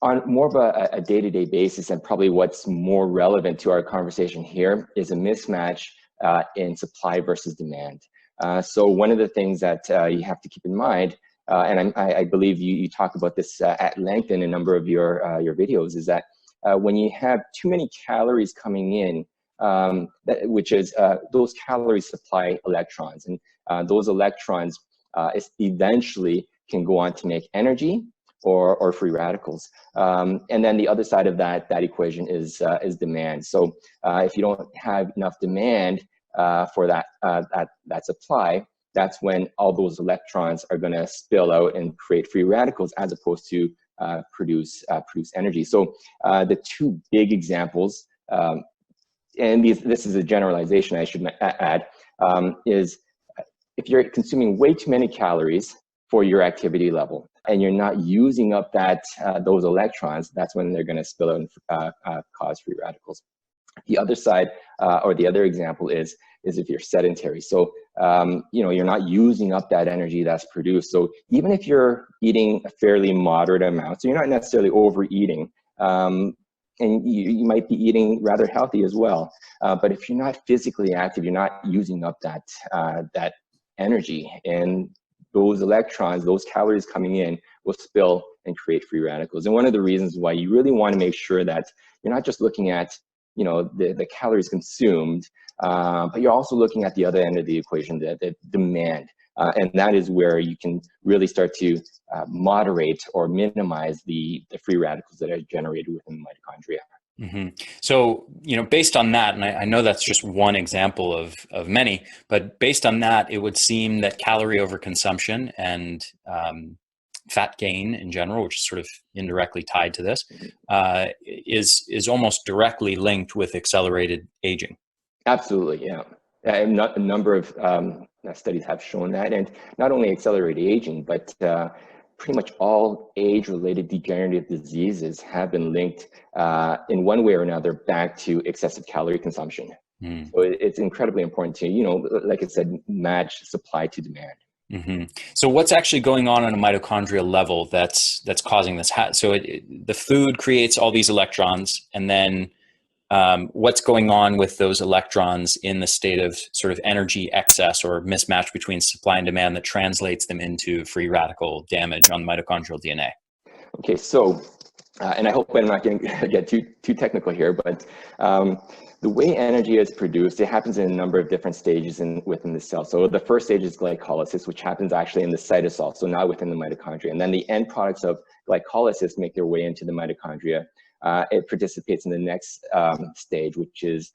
on more of a day-to-day basis, and probably what's more relevant to our conversation here, is a mismatch in supply versus demand. So one of the things that you have to keep in mind, and I believe you talk about this at length in a number of your videos, is that when you have too many calories coming in, which is those calories supply electrons, and those electrons eventually can go on to make energy or free radicals. And then the other side of that equation is demand. So if you don't have enough demand for that supply, that's when all those electrons are going to spill out and create free radicals, as opposed to produce energy. So the two big examples, and this is a generalization I should add, is if you're consuming way too many calories for your activity level, and you're not using up those electrons, that's when they're going to spill out and cause free radicals. The other side, or the other example, is if you're sedentary. So you're not using up that energy that's produced. So even if you're eating a fairly moderate amount, so you're not necessarily overeating, and you might be eating rather healthy as well, but if you're not physically active, you're not using up that energy, and those electrons, those calories coming in, will spill and create free radicals. And one of the reasons why you really want to make sure that you're not just looking at the calories consumed, but you're also looking at the other end of the equation, the demand. And that is where you can really start to moderate or minimize the free radicals that are generated within the mitochondria. Mm-hmm. So, based on that, and I know that's just one example of many, but based on that, it would seem that calorie overconsumption and fat gain in general, which is sort of indirectly tied to this, is almost directly linked with accelerated aging. Absolutely, yeah. A number of studies have shown that, and not only accelerated aging, but pretty much all age-related degenerative diseases have been linked in one way or another back to excessive calorie consumption. So it's incredibly important to, like I said, match supply to demand. Mm-hmm. So what's actually going on a mitochondrial level that's causing this? So the food creates all these electrons, and then what's going on with those electrons in the state of sort of energy excess or mismatch between supply and demand that translates them into free radical damage on the mitochondrial DNA? Okay, so, and I hope I'm not going to get too technical here, but the way energy is produced, it happens in a number of different stages within the cell. So the first stage is glycolysis, which happens actually in the cytosol, so not within the mitochondria. And then the end products of glycolysis make their way into the mitochondria. It participates in the next stage, which is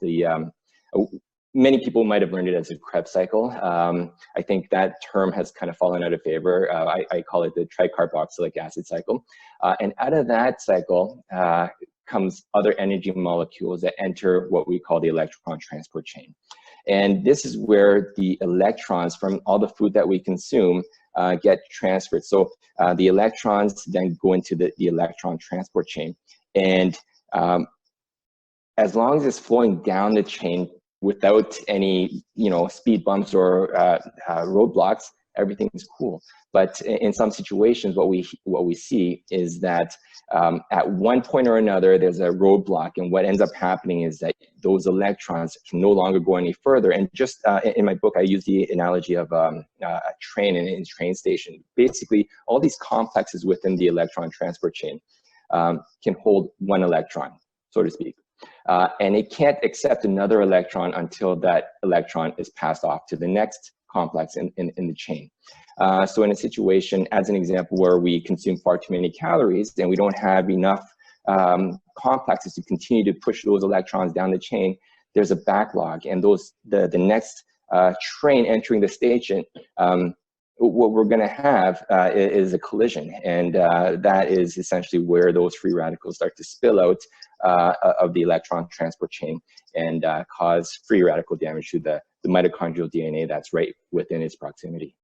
many people might have learned it as a Krebs cycle. I think that term has kind of fallen out of favor. I call it the tricarboxylic acid cycle. And out of that cycle comes other energy molecules that enter what we call the electron transport chain. And this is where the electrons from all the food that we consume get transferred. So the electrons then go into the electron transport chain. And as long as it's flowing down the chain without any, speed bumps or roadblocks, everything is cool. But in some situations, what we see is that at one point or another, there's a roadblock, and what ends up happening is that those electrons can no longer go any further. And just in my book, I use the analogy of a train and a train station. Basically, all these complexes within the electron transport chain can hold one electron, so to speak. And it can't accept another electron until that electron is passed off to the next complex in the chain. So in a situation, as an example, where we consume far too many calories and we don't have enough complexes to continue to push those electrons down the chain, there's a backlog, and the next train entering the station, what we're going to have is a collision, and that is essentially where those free radicals start to spill out of the electron transport chain and cause free radical damage to the mitochondrial DNA that's right within its proximity.